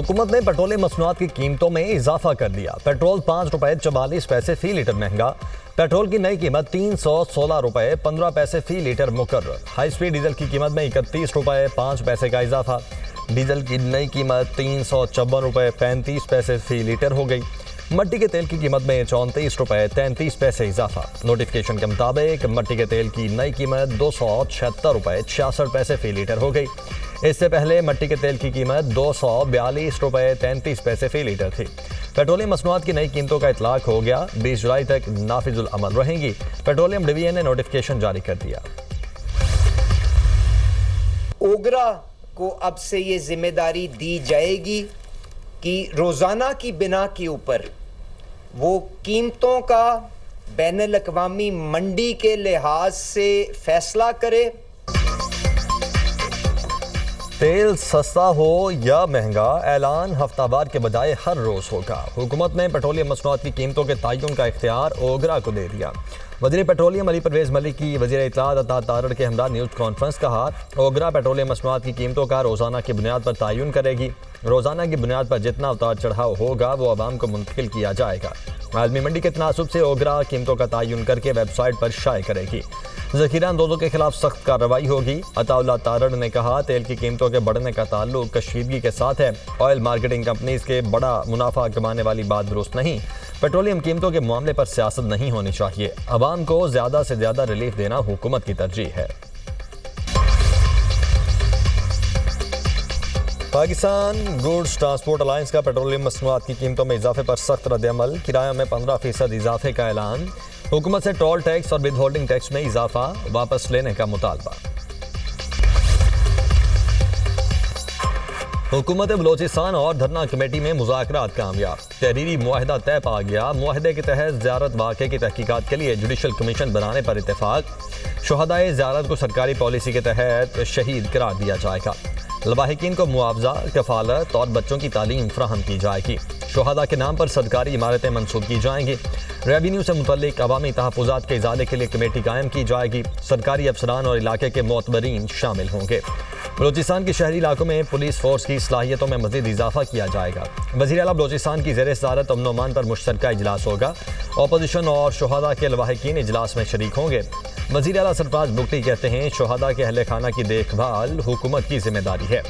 حکومت نے پیٹرولیم مصنوعات کی قیمتوں میں اضافہ کر دیا۔ پیٹرول 5 روپے 44 پیسے فی لیٹر مہنگا۔ پیٹرول کی نئی قیمت 316 روپے 15 پیسے فی لیٹر مقرر۔ ہائی اسپیڈ ڈیزل کی قیمت میں 31 روپے 5 پیسے کا اضافہ۔ ڈیزل کی نئی قیمت 354 روپے 35 پیسے فی لیٹر ہو گئی۔ مٹی کے تیل کی قیمت میں 34 روپے 33 پیسے اضافہ۔ نوٹیفکیشن کے مطابق مٹی کے تیل کی نئی قیمت 276 روپے 66 پیسے فی لیٹر ہو گئی۔ اس سے پہلے مٹی کے تیل کی قیمت 242 روپے 33 پیسے فی لیٹر تھی۔ پیٹرولیم مصنوعات کی نئی قیمتوں کا اطلاق ہو گیا۔ 20 جولائی تک نافذ العمل رہیں گی۔ پیٹرولیم ڈویژن نے نوٹیفکیشن جاری کر دیا۔ اوگرا کو اب سے یہ ذمہ داری دی جائے گی کہ روزانہ کی بنا کے اوپر وہ قیمتوں کا بین الاقوامی منڈی کے لحاظ سے فیصلہ کرے۔ تیل سستا ہو یا مہنگا، اعلان ہفتہ وار کے بجائے ہر روز ہوگا۔ حکومت نے پیٹرولیم مصنوعات کی قیمتوں کے تعین کا اختیار اوگرا کو دے دیا۔ وزیر پیٹرولیم علی پرویز ملک کی وزیر اطلاعات عطا تارڑ کے ہمراہ نیوز کانفرنس کہا، اوگرا پیٹرولیم مصنوعات کی قیمتوں کا روزانہ کی بنیاد پر تعین کرے گی۔ روزانہ کی بنیاد پر جتنا اتار چڑھاؤ ہوگا وہ عوام کو منتقل کیا جائے گا۔ عالمی منڈی کے تناسب سے اوگرا قیمتوں کا تعین کر کے ویب سائٹ پر شائع کرے گی۔ ذخیرہ اندوزوں کے خلاف سخت کارروائی ہوگی۔ عطا اللہ تارڑ نے کہا، تیل کی قیمتوں کے بڑھنے کا تعلق کشیدگی کے ساتھ ہے۔ آئل مارکیٹنگ کمپنیز کے بڑا منافع کمانے والی بات درست نہیں۔ پیٹرولیم قیمتوں کے معاملے پر سیاست نہیں ہونی چاہیے۔ عوام کو زیادہ سے زیادہ ریلیف دینا حکومت کی ترجیح ہے۔ پاکستان گوڈز ٹرانسپورٹ الائنس کا پیٹرولیم مصنوعات کی قیمتوں میں اضافے پر سخت رد عمل۔ کرایوں میں 15% اضافے کا اعلان۔ حکومت سے ٹول ٹیکس اور ود ہولڈنگ ٹیکس میں اضافہ واپس لینے کا مطالبہ۔ حکومت بلوچستان اور دھرنا کمیٹی میں مذاکرات کامیاب۔ تحریری معاہدہ طے پا گیا۔ معاہدے کے تحت زیارت واقعے کی تحقیقات کے لیے جوڈیشل کمیشن بنانے پر اتفاق۔ شہدائے زیارت کو سرکاری پالیسی کے تحت شہید قرار دیا جائے گا۔ لواحقین کو معاوضہ، کفالت اور بچوں کی تعلیم فراہم کی جائے گی۔ شہداء کے نام پر سرکاری عمارتیں منسوخ کی جائیں گی۔ ریونیو سے متعلق عوامی تحفظات کے ازالے کے لیے کمیٹی قائم کی جائے گی۔ سرکاری افسران اور علاقے کے معتبرین شامل ہوں گے۔ بلوچستان کے شہری علاقوں میں پولیس فورس کی صلاحیتوں میں مزید اضافہ کیا جائے گا۔ وزیر اعلیٰ بلوچستان کی زیر صدارت امن و امان پر مشترکہ اجلاس ہوگا۔ اپوزیشن اور شہداء کے لواحقین اجلاس میں شریک ہوں گے۔ وزیر اعلیٰ سرفراز بگٹی کہتے ہیں، شہداء کے اہل خانہ کی دیکھ بھال حکومت کی ذمہ داری ہے۔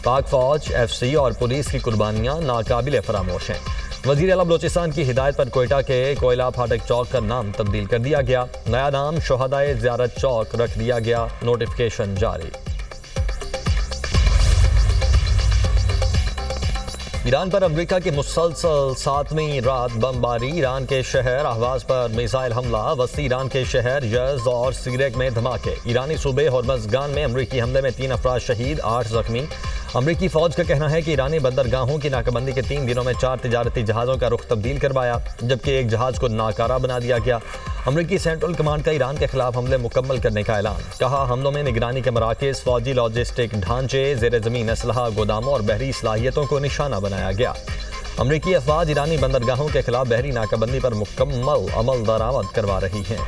پاک فوج، ایف سی اور پولیس کی قربانیاں ناقابل فراموش ہیں۔ وزیر اعلیٰ بلوچستان کی ہدایت پر کوئٹہ کے کوئلہ پھاٹک چوک کا نام تبدیل کر دیا گیا۔ نیا نام شہدائے زیارت چوک رکھ دیا گیا۔ نوٹیفکیشن جاری۔ ایران پر امریکہ کی مسلسل 7ویں رات بمباری۔ ایران کے شہر اہواز پر میزائل حملہ۔ وسطی ایران کے شہر یزد اور سیریک میں دھماکے۔ ایرانی صوبے ہرمزگان میں امریکی حملے میں 3 افراد شہید، 8 زخمی۔ امریکی فوج کا کہنا ہے کہ ایرانی بندرگاہوں کی ناکہ کے 3 دنوں میں 4 تجارتی جہازوں کا رخ تبدیل کروایا، جبکہ ایک جہاز کو ناکارہ بنا دیا گیا۔ امریکی سینٹرل کمانڈ کا ایران کے خلاف حملے مکمل کرنے کا اعلان۔ کہا، حملوں میں نگرانی کے مراکز، فوجی لاجسٹک ڈھانچے، زیر زمین اسلحہ گوداموں اور بحری صلاحیتوں کو نشانہ بنایا گیا۔ امریکی افواج ایرانی بندرگاہوں کے خلاف بحری ناکہ بندی پر مکمل عمل درآمد کروا رہی ہیں۔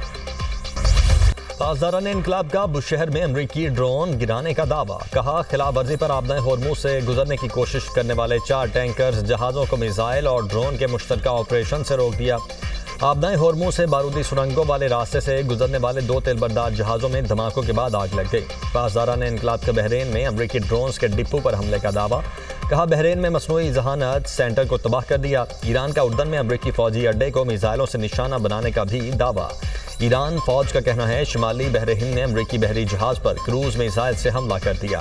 پاسداران انقلاب کا بشہر میں امریکی ڈرون گرانے کا دعویٰ۔ کہا، خلاف ورزی پر آبدائے ہرمز سے گزرنے کی کوشش کرنے والے 4 ٹینکرز جہازوں کو میزائل اور ڈرون کے مشترکہ آپریشن سے روک دیا۔ آبدائے ہرمز سے بارودی سرنگوں والے راستے سے گزرنے والے 2 تیل بردار جہازوں میں دھماکوں کے بعد آگ لگ گئی۔ پاسداران انقلاب کے بحرین میں امریکی ڈرونز کے ڈپو پر حملے کا دعویٰ۔ کہا، بحرین میں مصنوعی ذہانت سینٹر کو تباہ کر دیا۔ ایران کا اردن میں امریکی فوجی اڈے کو میزائلوں سے نشانہ بنانے کا بھی دعویٰ۔ ایران فوج کا کہنا ہے، شمالی بحر ہند نے امریکی بحری جہاز پر کروز میزائل سے حملہ کر دیا۔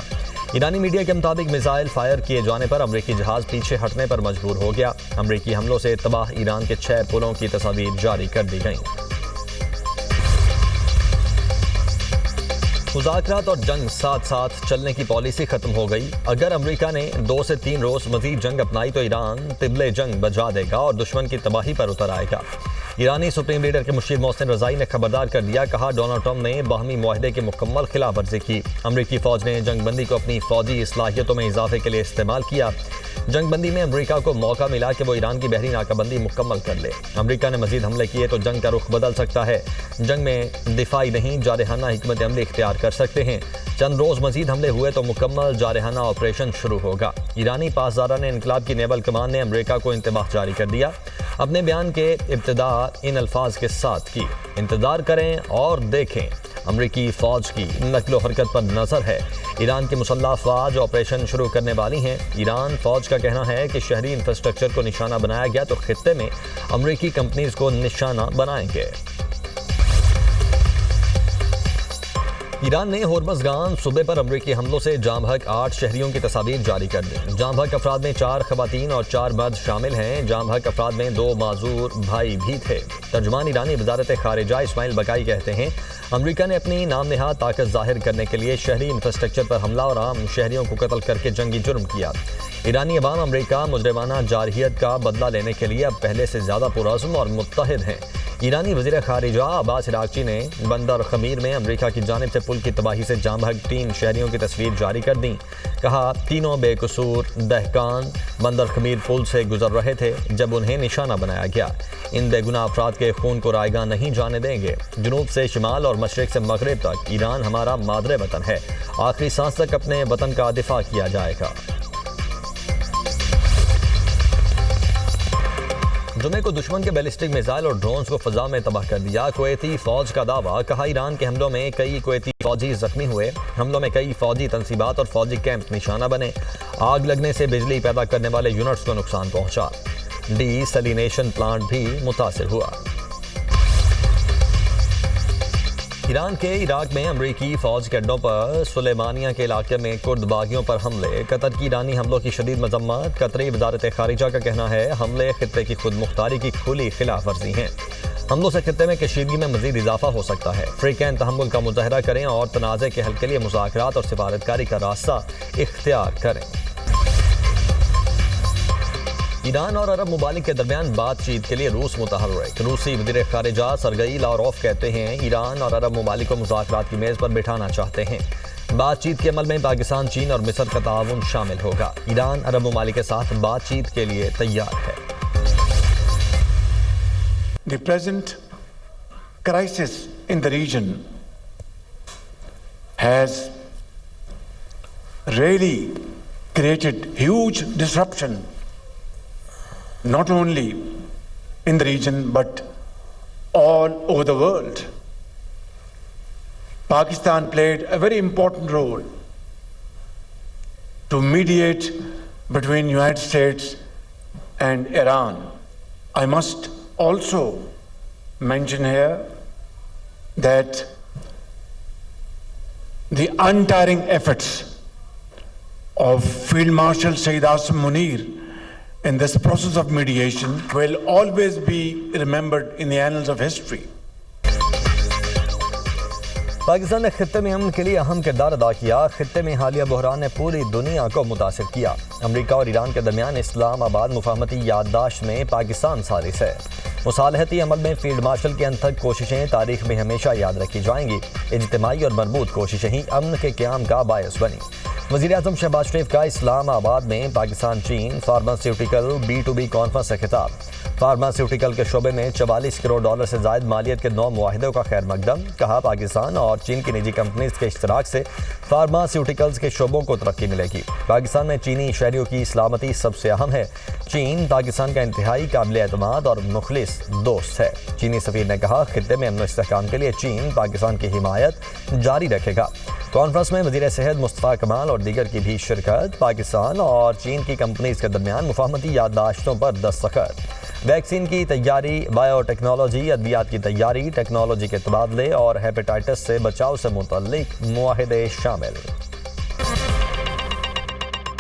ایرانی میڈیا کے مطابق میزائل فائر کیے جانے پر امریکی جہاز پیچھے ہٹنے پر مجبور ہو گیا۔ امریکی حملوں سے تباہ ایران کے 6 پلوں کی تصاویر جاری کر دی گئیں۔ مذاکرات اور جنگ ساتھ ساتھ چلنے کی پالیسی ختم ہو گئی۔ اگر امریکہ نے 2 سے 3 روز مزید جنگ اپنائی تو ایران طبلِ جنگ بجا دے گا اور دشمن کی تباہی پر اتر آئے گا۔ ایرانی سپریم لیڈر کے مشیر محسن رضائی نے خبردار کر دیا۔ کہا، ڈونلڈ ٹرمپ نے باہمی معاہدے کی مکمل خلاف ورزی کی۔ امریکی فوج نے جنگ بندی کو اپنی فوجی صلاحیتوں میں اضافے کے لیے استعمال کیا۔ جنگ بندی میں امریکہ کو موقع ملا کہ وہ ایران کی بحری ناکہ بندی مکمل کر لے۔ امریکہ نے مزید حملے کیے تو جنگ کا رخ بدل سکتا ہے۔ جنگ میں دفاعی نہیں جارحانہ حکمت عملی اختیار کر سکتے ہیں۔ چند روز مزید حملے ہوئے تو مکمل جارحانہ آپریشن شروع ہوگا۔ ایرانی پاسداران نے انقلاب کی نیول کمان نے امریکہ کو انتباہ جاری کر دیا۔ اپنے بیان کے ابتدا ان الفاظ کے ساتھ کی: انتظار کریں اور دیکھیں، امریکی فوج کی نقل و حرکت پر نظر ہے۔ ایران کی مسلح افواج آپریشن شروع کرنے والی ہیں۔ ایران فوج کا کہنا ہے کہ شہری انفراسٹرکچر کو نشانہ بنایا گیا تو خطے میں امریکی کمپنیز کو نشانہ بنائیں گے۔ ایران نے ہورمز گان صوبے پر امریکی حملوں سے جاں بحق 8 شہریوں کی تصاویر جاری کر دی۔ جاں بحق افراد میں 4 خواتین اور 4 مرد شامل ہیں۔ جاں بحق افراد میں 2 معذور بھائی بھی تھے۔ ترجمان ایرانی وزارت خارجہ اسماعیل بقائی کہتے ہیں، امریکہ نے اپنی نام نہاد طاقت ظاہر کرنے کے لیے شہری انفراسٹرکچر پر حملہ اور عام شہریوں کو قتل کر کے جنگی جرم کیا۔ ایرانی عوام امریکہ مجرمانہ جارحیت کا بدلہ لینے کے لیے اب پہلے سے زیادہ پرعزم اور متحد ہیں۔ ایرانی وزیر خارجہ عباس عراقچی نے بندر خمیر میں امریکہ کی جانب سے پل کی تباہی سے جاں بحق 3 شہریوں کی تصویر جاری کر دیں۔ کہا، تینوں بے قصور دہقان بندر خمیر پل سے گزر رہے تھے جب انہیں نشانہ بنایا گیا۔ ان بے گناہ افراد کے خون کو رائیگاں نہیں جانے دیں گے۔ جنوب سے شمال اور مشرق سے مغرب تک ایران ہمارا مادر وطن ہے۔ آخری سانس تک اپنے وطن کا دفاع کیا جائے گا۔ جمعے کو دشمن کے بیلسٹک میزائل اور ڈرونز کو فضا میں تباہ کر دیا۔ کویتی فوج کا دعویٰ، کہا ایران کے حملوں میں کئی کویتی فوجی زخمی ہوئے۔ حملوں میں کئی فوجی تنصیبات اور فوجی کیمپ نشانہ بنے۔ آگ لگنے سے بجلی پیدا کرنے والے یونٹس کو نقصان پہنچا۔ ڈی سیلینیشن پلانٹ بھی متاثر ہوا۔ ایران کے عراق میں امریکی فوج کے اڈوں پر سلیمانیہ کے علاقے میں کرد باغیوں پر حملے۔ قطر کی ایرانی حملوں کی شدید مذمت۔ قطری وزارت خارجہ کا کہنا ہے، حملے خطے کی خود مختاری کی کھلی خلاف ورزی ہیں۔ حملوں سے خطے میں کشیدگی میں مزید اضافہ ہو سکتا ہے۔ فریقین تحمل کا مظاہرہ کریں اور تنازع کے حل کے لیے مذاکرات اور سفارتکاری کا راستہ اختیار کریں۔ ایران اور عرب ممالک کے درمیان بات چیت کے لیے روس متحرک۔ روسی وزیر خارجہ سرگئی لاوروف کہتے ہیں، ایران اور عرب ممالک کو مذاکرات کی میز پر بٹھانا چاہتے ہیں۔ بات چیت کے عمل میں پاکستان، چین اور مصر کا تعاون شامل ہوگا۔ ایران عرب ممالک کے ساتھ بات چیت کے لیے تیار ہے۔ The present crisis in the region has really created huge disruption, not only in the region but all over the world. Pakistan played a very important role to mediate between United States and Iran. I must also mention here that the untiring efforts of Field Marshal Sayyid Asim Munir in this process of mediation will always be remembered in the annals of history. Pakistan نے خطے میں امن کے لیے اہم کردار ادا کیا۔ خطے میں حالیہ بحران نے پوری دنیا کو متاثر کیا۔ امریکہ اور ایران کے درمیان اسلام آباد مفاہمتی یادداشت میں پاکستان ثالث ہے۔ مصالحتی عمل میں فیلڈ مارشل کی انتھک کوششیں تاریخ میں ہمیشہ یاد رکھی جائیں گی۔ اجتماعی اور مربوط کوششیں ہی امن کے قیام کا باعث بنی۔ وزیر اعظم شہباز شریف کا اسلام آباد میں پاکستان چین فارماسیوٹیکل B2B کانفرنس سے خطاب۔ فارماسیوٹیکل کے شعبے میں 44 کروڑ ڈالر سے زائد مالیت کے 9 معاہدوں کا خیر مقدم۔ کہا، پاکستان اور چین کی نجی کمپنیز کے اشتراک سے فارماسیوٹیکلز کے شعبوں کو ترقی ملے گی۔ پاکستان میں چینی شہریوں کی سلامتی سب سے اہم ہے۔ چین پاکستان کا انتہائی قابل اعتماد اور مخلص دوست ہے۔ چینی سفیر نے کہا، خطے میں امن و استحکام کے لیے چین پاکستان کی حمایت جاری رکھے گا۔ کانفرنس میں وزیر صحت مصطفیٰ کمال اور دیگر کی بھی شرکت۔ پاکستان اور چین کی کمپنیز کے درمیان مفاہمتی یادداشتوں پر دستخط۔ ویکسین کی تیاری، بائیو ٹیکنالوجی، ادویات کی تیاری، ٹیکنالوجی کے تبادلے اور ہیپیٹائٹس سے بچاؤ سے متعلق معاہدے شامل۔